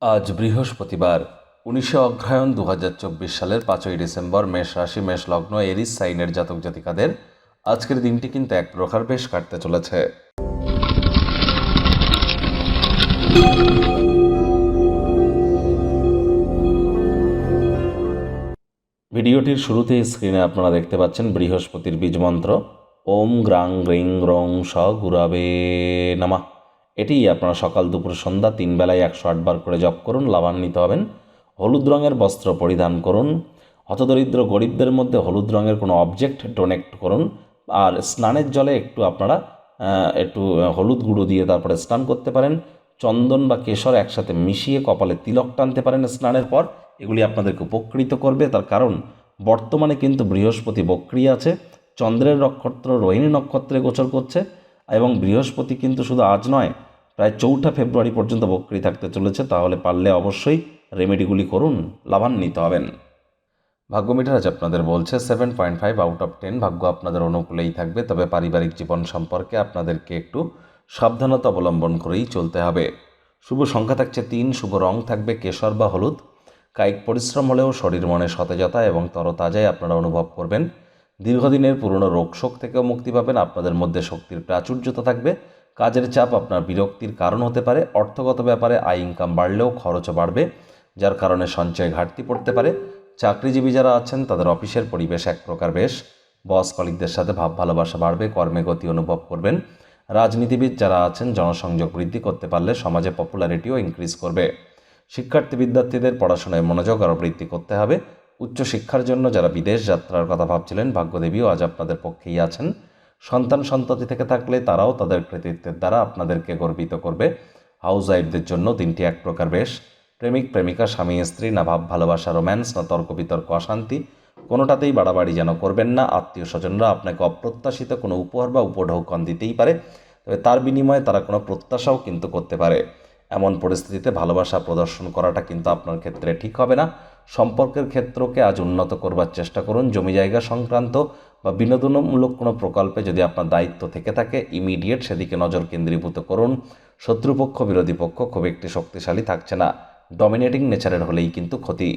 আজ বৃহস্পতিবার ১৯শে অগ্রহায়ণ ২০২৪ সালের ৫ই ডিসেম্বর। মেষ রাশি, মেষ লগ্ন, এরিস সাইনের জাতক জাতিকাদের আজকের দিনটি কিন্তু এক প্রকার বেশ কাটতে চলেছে। ভিডিওটির শুরুতেই স্ক্রিনে আপনারা দেখতে পাচ্ছেন বৃহস্পতির বীজ মন্ত্র ওম গ্রাং গ্রিং গ্রং স গুরাবে নমঃ। এটি আপনারা সকাল দুপুর সন্ধ্যা 3 বেলায় 108 বার করে জপ করুন, লাভান্বিত হবেন। হলুদ রঙের বস্ত্র পরিধান করুন। হতদরিদ্র গরিবদের মধ্যে হলুদ রঙের কোনো অবজেক্ট ডোনেট করুন। আর স্নানের জলে একটু হলুদ গুঁড়ো দিয়ে তারপরে স্নান করতে পারেন। চন্দন বা কেশর একসাথে মিশিয়ে কপালে তিলক টানতে পারেন স্নানের পর। এগুলি আপনাদেরকে উপকৃত করবে, তার কারণ বর্তমানে কিন্তু বৃহস্পতি বক্রী আছে, চন্দ্রের নক্ষত্র রোহিণী নক্ষত্রে গোচর করছে এবং বৃহস্পতি কিন্তু শুধু আজ নয়, প্রায় 4 ফেব্রুয়ারি পর্যন্ত বক্রী থাকতে চলেছে। তাহলে পারলে অবশ্যই রেমেডিগুলি করুন, লাভান্বিত হবেন। ভাগ্য মিটার আজ আপনাদের বলছে 7.5 আউট অফ 10। ভাগ্য আপনাদের অনুকূলেই থাকবে, তবে পারিবারিক জীবন সম্পর্কে আপনাদেরকে একটু সাবধানতা অবলম্বন করেই চলতে হবে। শুভ সংখ্যা থাকছে 3, শুভ রং থাকবে কেশর বা হলুদ। কায়িক পরিশ্রম হলেও শরীর মনে সতেজতা এবং তরতাজাই আপনারা অনুভব করবেন। দীর্ঘদিনের পুরনো রোগশোক থেকেও মুক্তি পাবেন। আপনাদের মধ্যে শক্তির প্রাচুর্যতা থাকবে। কাজের চাপ আপনার বিরক্তির কারণ হতে পারে। অর্থগত ব্যাপারে আয় ইনকাম বাড়লেও খরচও বাড়বে, যার কারণে সঞ্চয় ঘাটতি পড়তে পারে। চাকরিজীবী যারা আছেন তাদের অফিসের পরিবেশ এক প্রকার বেশ। বস কলিগদের সাথে ভাব ভালোবাসা বাড়বে, কর্মে গতি অনুভব করবেন। রাজনীতিবিদ যারা আছেন জনসংযোগ বৃদ্ধি করতে পারলে সমাজে পপুলারিটিও ইনক্রিজ করবে। শিক্ষার্থী বিদ্যার্থীদের পড়াশোনায় মনোযোগ আরও বৃদ্ধি করতে হবে। উচ্চশিক্ষার জন্য যারা বিদেশ যাত্রার কথা ভাবছিলেন, ভাগ্যদেবীও আজ আপনাদের পক্ষেই আছেন। সন্তান সন্ততি থেকে থাকলে তারাও তাদের কৃতিত্বের দ্বারা আপনাদেরকে গর্বিত করবে। হাউস ওয়াইফদের জন্য দিনটি এক প্রকার বেশ। প্রেমিক প্রেমিকা, স্বামী স্ত্রী, না ভাব ভালোবাসা রোম্যান্স, না তর্ক বিতর্ক অশান্তি, কোনোটাতেই বাড়াবাড়ি যেন করবেন না। আত্মীয় স্বজনরা আপনাকে অপ্রত্যাশিত কোনো উপহার বা উপঢৌকন দিতেই পারে, তবে তার বিনিময়ে তারা কোনো প্রত্যাশাও কিন্তু করতে পারে। এমন পরিস্থিতিতে ভালোবাসা প্রদর্শন করাটা কিন্তু আপনার ক্ষেত্রে ঠিক হবে না। সম্পর্কের ক্ষেত্রকে আজ উন্নত করবার চেষ্টা করুন। জমি জায়গা সংক্রান্ত বা বিনোদনমূলক কোনো প্রকল্পে যদি আপনার দায়িত্ব থেকে থাকে, ইমিডিয়েট সেদিকে নজর কেন্দ্রীভূত করুন। শত্রুপক্ষ বিরোধী পক্ষ খুব একটি শক্তিশালী থাকছে না, ডমিনেটিং নেচারের হলেই কিন্তু ক্ষতি।